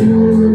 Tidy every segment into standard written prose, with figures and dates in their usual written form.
You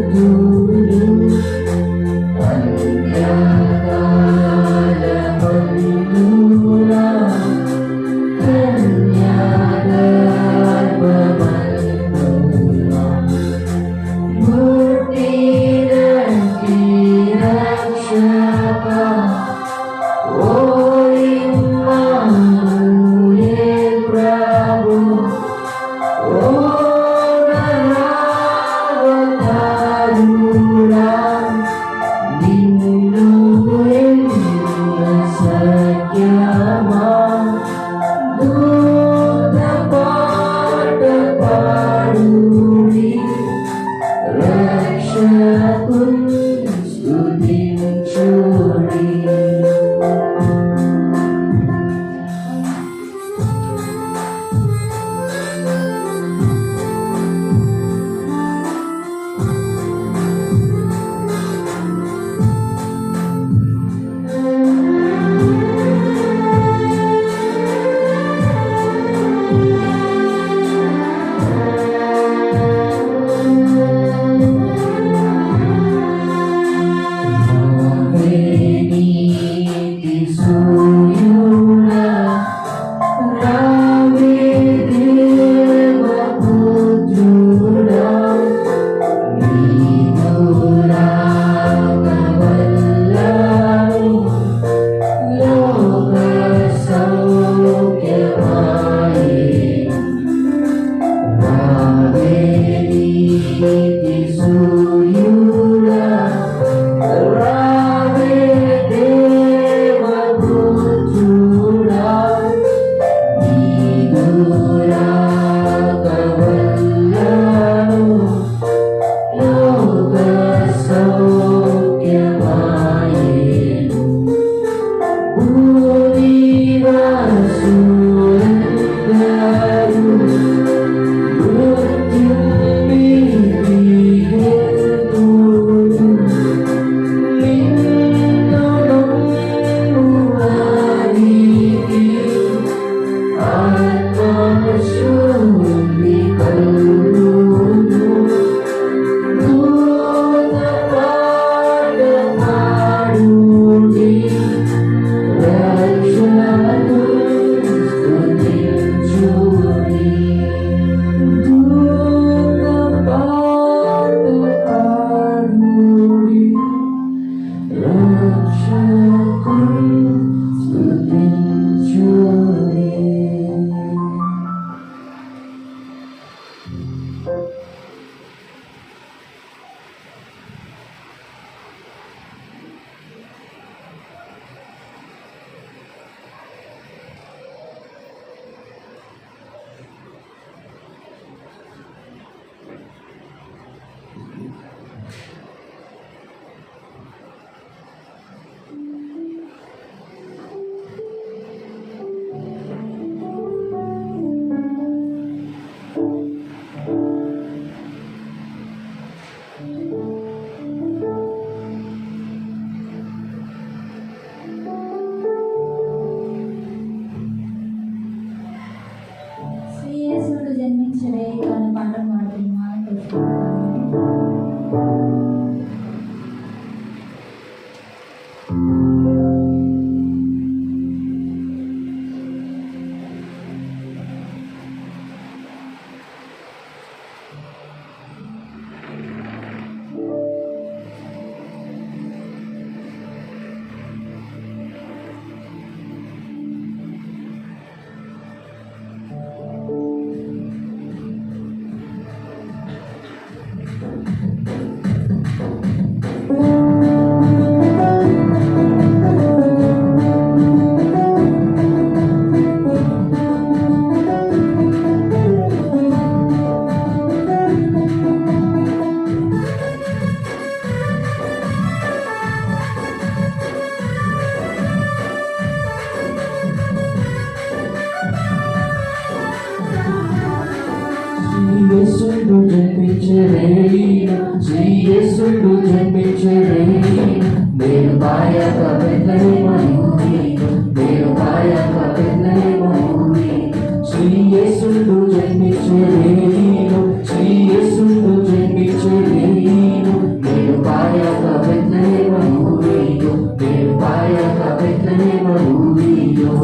జన్మించే రేణు శ్రీయేసుడు జన్మించే రేణు నేను పాయక బెత్లెహేమునీను నేను పాయక బెత్లెహేమునీను శ్రీయేసుడు జన్మించే రేణు శ్రీయేసుడు జన్మించే రేణు నేను పాయక బెత్లెహేమునీను నేను పాయక బెత్లెహేమునీను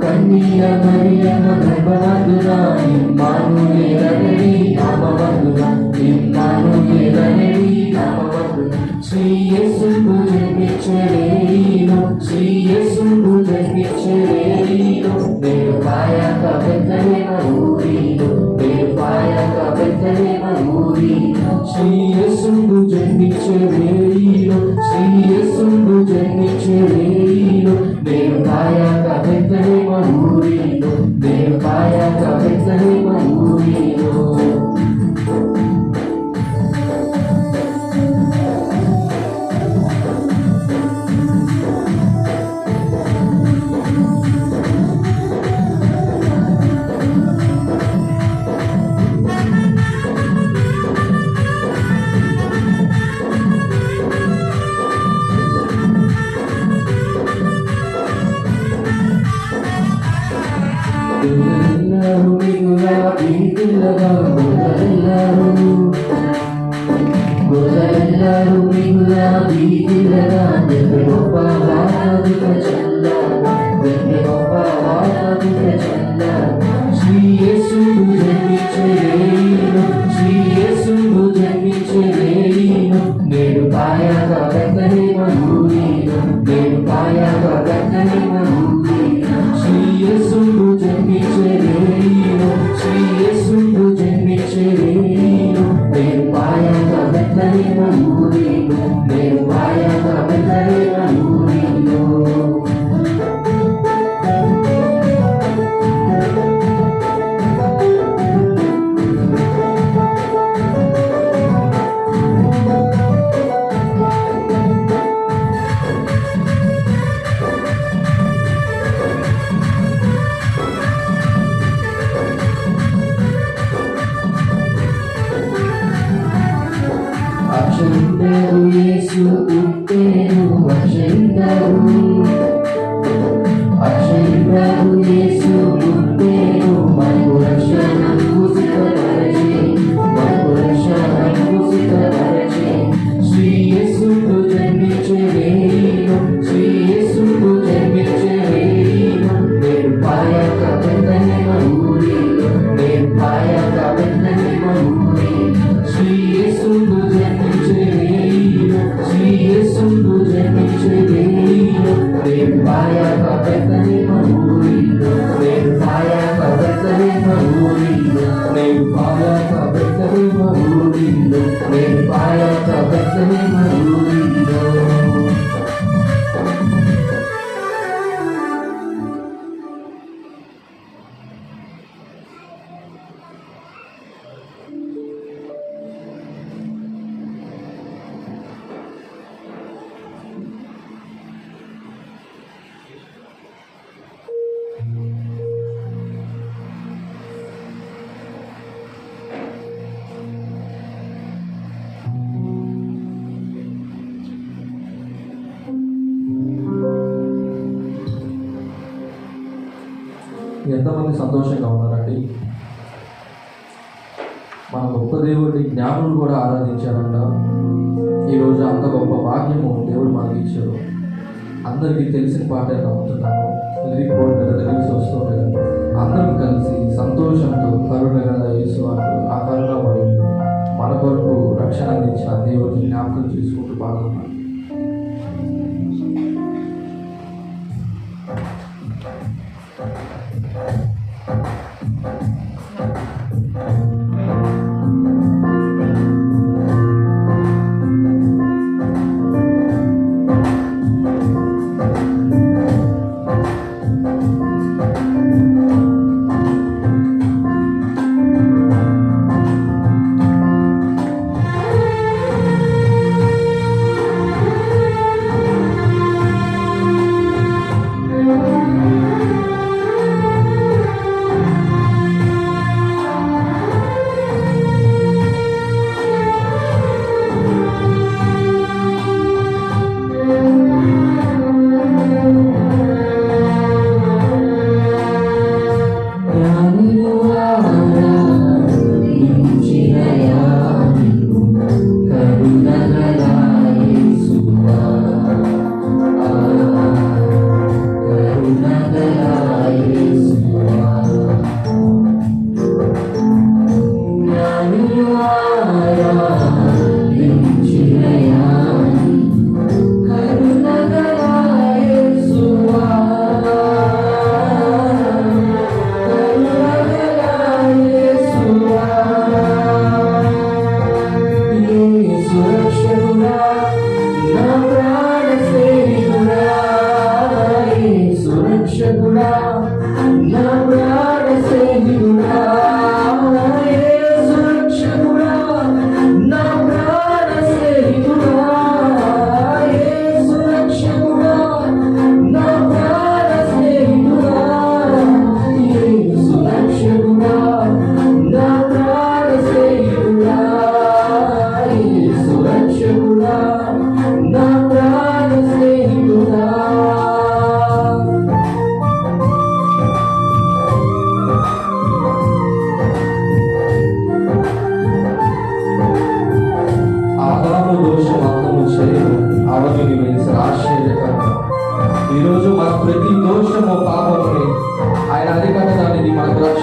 కన్య మరియమ్మ గర్భవతున ఇమ్మానుయేలనడి నామవంతున ఇమ్మానుయేలనడి నామవంతున శ్రీయేసుడు జన్మించే రేణు శ్రీయేసుడు జన్మించే రేణు నేను పాయక బెత్లెహేమునీను నేను పాయక బెత్లెహేమునీను శ్రీయేసుడు జన్మించే రేణు శ్రీయేసుడు జన్మించే రేణు నేను పాయక బెత్లెహేమునీను నేను పాయక బెత్లెహేమునీను గుదరెల్లారు మిగులా వీధులగా గుదరెల్లారు మిగులా వీధులగా వెండి గొప్ప వానవిక చల్ల వెండి గొప్ప వానవిక చల్ల శ్రీయేసుడు జన్మించే రేణు శ్రీయేసుడు జన్మించే రేణు నేడు పాయక బెత్లెహేమునీను నేడు పాయక బెత్లెహేమునీను శ్రీయేసుడు జన్మించే రేణు శ్రీయేసుడు జన్మించే రేణు నేను పాయక బెత్లెహేమునీను నేను పాయక బెత్లెహేమునీను అక్షంతరు యేసు పుట్టెను అక్షంతరు యేసు పుట్టెను మనకు రక్షణకు సిద్ధపరచే మనకు రక్షణకు సిద్ధపరచే శ్రీయేసుడు జన్మించే రేణు శ్రీయేసుడు జన్మించే రేణు నేను పాయక బెత్లెహేమునీను నేను పాయక బెత్లెహేమునీను శ్రీయేసుడు జన్మించే రేణు శ్రీయేసుడు జన్మించే రేణు నేను పాయక బెత్లెహేమునీను నేను పాయక బెత్లెహేమునీను నేను పాయక బెత్లెహేమునీను నేను పాయక బెత్లెహేమునీను ఎంతమంది సంతోషంగా ఉన్నారండి? మన గొప్ప దేవుడి జ్ఞానులు కూడా ఆరాధించారంట. ఈరోజు అంత గొప్ప భాగ్యము దేవుడు మనకి ఇచ్చాడు. అందరికీ తెలిసిన పాటే నమ్ముతున్నాను. లిరిక్ బోర్డు మీద తెలిసి వస్తుంది కదా, అందరం కలిసి సంతోషంతో కరుణ గల యేసు అంటూ ఆ కరుణమయుడు మన కొరకు రక్షణ అందించిన దేవుడిని జ్ఞాపకం చేసుకుంటూ బాగున్నాను.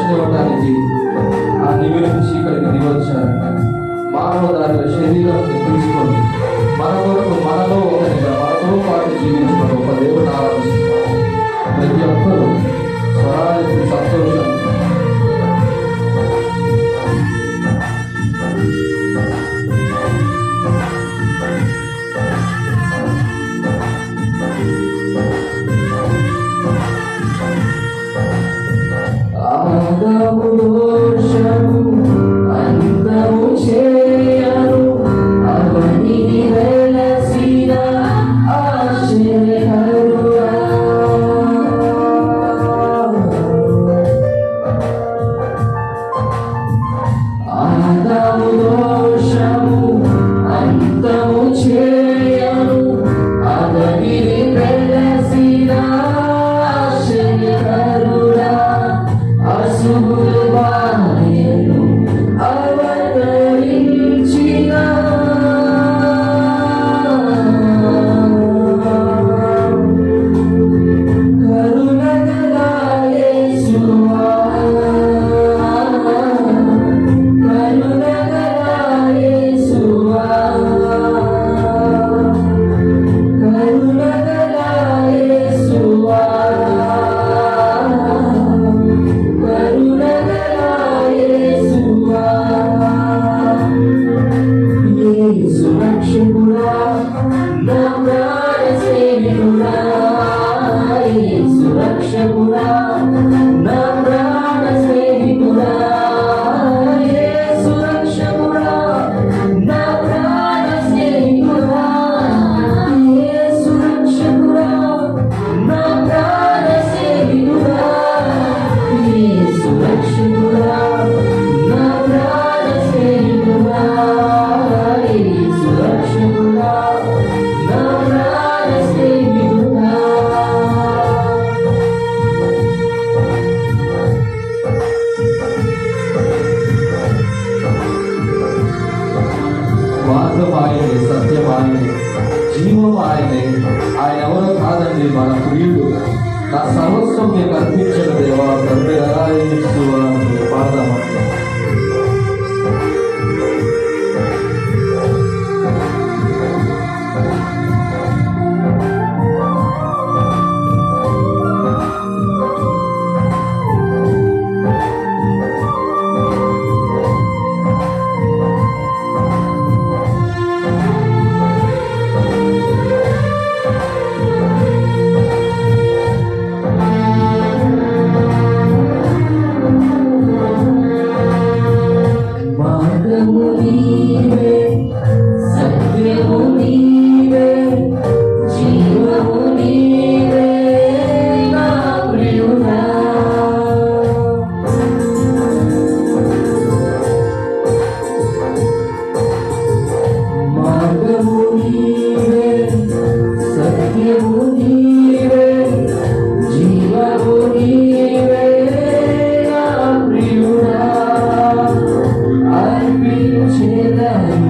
రక్షణ ఇవ్వడానికి ఆ నివేల నుంచి ఇక్కడికి దిగొచ్చారంట. మానవ దాని శరీరం తీసుకొని మన కొరకు మనలో ఒకరిగా మనతో పాటు జీవించిన ఒక దేవుడు ఆరాధిస్తున్నారు. ప్రతి ఒక్కరూ స్వరానికి సంతోషం. ఆదాము దోషము అంతము చేయను అవనిని వెలసిన ఆశ్చర్యకరుడా. ఆదాము దోషము అంతము చేయను అవనిని వెలసిన ఆశ్చర్యకరుడా. అశుభులు బాయను అవతరించిన కరుణగల యేసువా, కరుణగల యేసువా, కరుణగల యేసువా, యేసు రక్షకుడా నా ప్రాణ సేవకుడా, యేసు రక్షకుడా నా ప్రాణ సేవకుడా, యేసు రక్షకుడా నా ప్రాణ సేవకుడా, యేసు రక్షకుడా నా ప్రాణ సేవకుడా, యేసు రక్షకుడా నా ప్రాణ సేవకుడా, యేసు రక్షకుడా నా ప్రాణ సేవకుడా. మార్గం ఆయనే, సత్యం ఆయనే, జీవం ఆయనే. ఆయన ఎవరో కాదండి, మన ప్రియుడు. నా సర్వస్వం మీకు అర్పించిన దేవా తండ్రి పాడదామంటే మార్గము నీవే, సత్యము నీవే, జీవము నీవే నా ప్రియుడా. మార్గము నీవే, సత్యము నీవే, జీవము నీవే నా ప్రియుడా. అర్పించెదను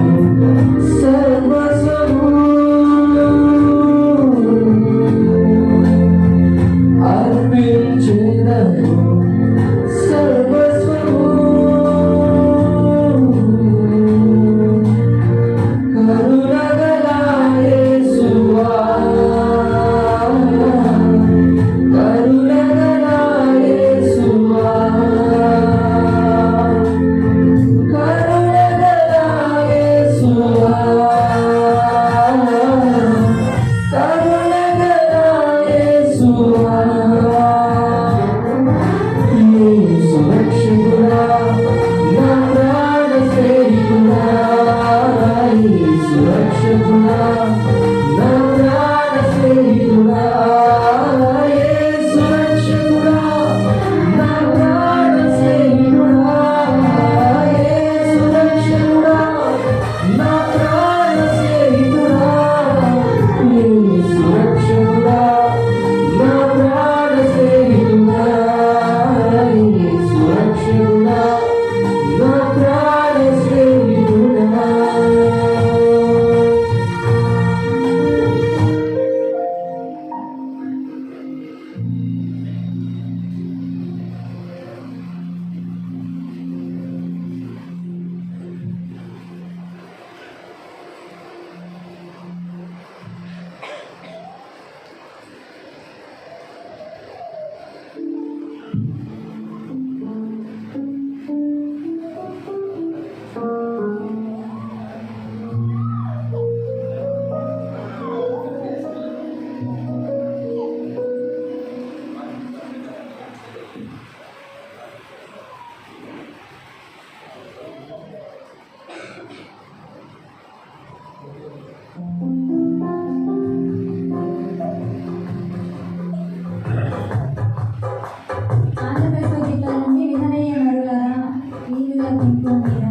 ఆలకింపు